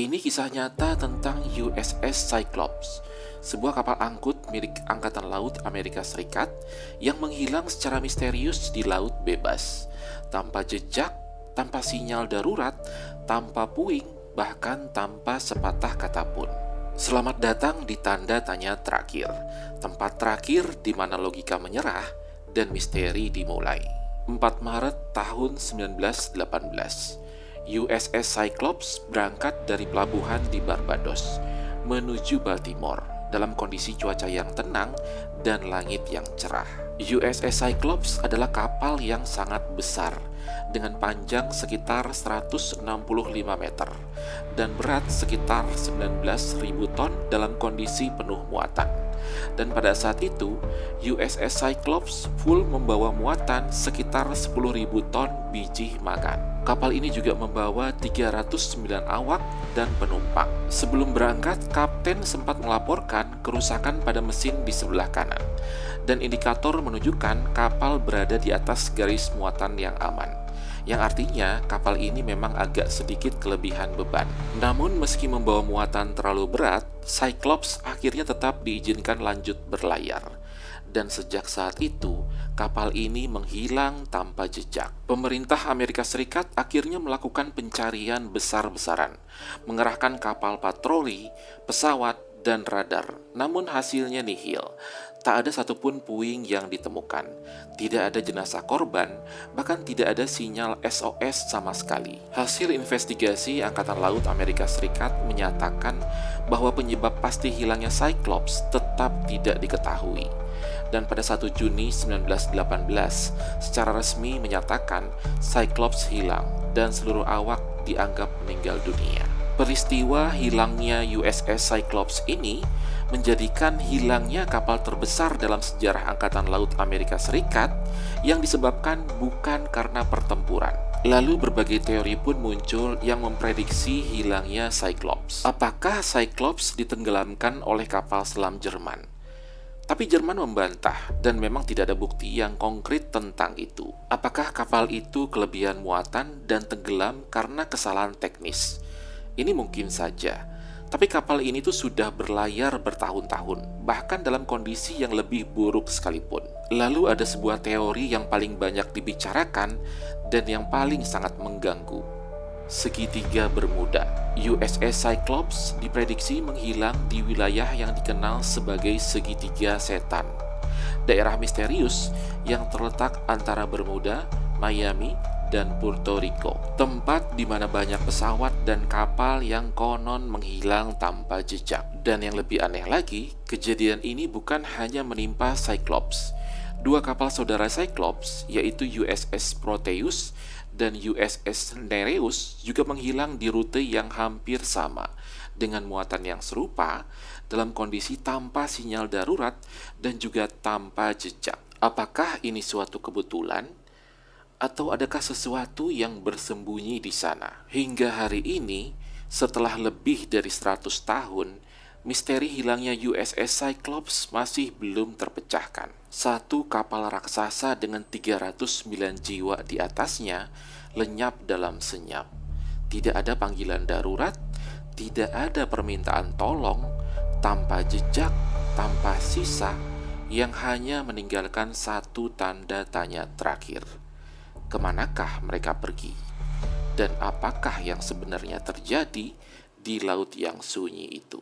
Ini kisah nyata tentang USS Cyclops, sebuah kapal angkut milik Angkatan Laut Amerika Serikat yang menghilang secara misterius di laut bebas, tanpa jejak, tanpa sinyal darurat, tanpa puing, bahkan tanpa sepatah kata pun. Selamat datang di tanda tanya terakhir, tempat terakhir di mana logika menyerah dan misteri dimulai. 4 Maret tahun 1918. USS Cyclops berangkat dari pelabuhan di Barbados menuju Baltimore dalam kondisi cuaca yang tenang dan langit yang cerah. USS Cyclops adalah kapal yang sangat besar dengan panjang sekitar 165 meter dan berat sekitar 19.000 ton dalam kondisi penuh muatan. Dan pada saat itu, USS Cyclops full membawa muatan sekitar 10.000 ton biji makan. Kapal ini juga membawa 309 awak dan penumpang. Sebelum berangkat, kapten sempat melaporkan kerusakan pada mesin di sebelah kanan, dan indikator menunjukkan kapal berada di atas garis muatan yang aman, yang artinya kapal ini memang agak sedikit kelebihan beban. Namun meski membawa muatan terlalu berat, Cyclops akhirnya tetap diizinkan lanjut berlayar. Dan sejak saat itu, kapal ini menghilang tanpa jejak. Pemerintah Amerika Serikat akhirnya melakukan pencarian besar-besaran, mengerahkan kapal patroli, pesawat, dan radar. Namun hasilnya nihil. Tak ada satupun puing yang ditemukan. Tidak ada jenazah korban, bahkan tidak ada sinyal SOS sama sekali. Hasil investigasi Angkatan Laut Amerika Serikat menyatakan bahwa penyebab pasti hilangnya Cyclops tetap tidak diketahui. Dan pada 1 Juni 1918, secara resmi menyatakan Cyclops hilang dan seluruh awak dianggap meninggal dunia. Peristiwa hilangnya USS Cyclops ini menjadikan hilangnya kapal terbesar dalam sejarah Angkatan Laut Amerika Serikat yang disebabkan bukan karena pertempuran. Lalu berbagai teori pun muncul yang memprediksi hilangnya Cyclops. Apakah Cyclops ditenggelamkan oleh kapal selam Jerman? Tapi Jerman membantah dan memang tidak ada bukti yang konkret tentang itu. Apakah kapal itu kelebihan muatan dan tenggelam karena kesalahan teknis? Ini mungkin saja. Tapi kapal ini tuh sudah berlayar bertahun-tahun, bahkan dalam kondisi yang lebih buruk sekalipun. Lalu ada sebuah teori yang paling banyak dibicarakan dan yang paling sangat mengganggu. Segitiga Bermuda. USS Cyclops diprediksi menghilang di wilayah yang dikenal sebagai Segitiga Setan, daerah misterius yang terletak antara Bermuda, Miami, dan Puerto Rico, tempat di mana banyak pesawat dan kapal yang konon menghilang tanpa jejak. Dan yang lebih aneh lagi, kejadian ini bukan hanya menimpa Cyclops. Dua kapal saudara Cyclops, yaitu USS Proteus dan USS Nereus, juga menghilang di rute yang hampir sama, dengan muatan yang serupa, dalam kondisi tanpa sinyal darurat dan juga tanpa jejak. Apakah ini suatu kebetulan? Atau adakah sesuatu yang bersembunyi di sana? Hingga hari ini, setelah lebih dari 100 tahun, misteri hilangnya USS Cyclops masih belum terpecahkan. Satu kapal raksasa dengan 309 jiwa di atasnya lenyap dalam senyap. Tidak ada panggilan darurat, tidak ada permintaan tolong, tanpa jejak, tanpa sisa, yang hanya meninggalkan satu tanda tanya terakhir. Kemanakah mereka pergi? Dan apakah yang sebenarnya terjadi di laut yang sunyi itu?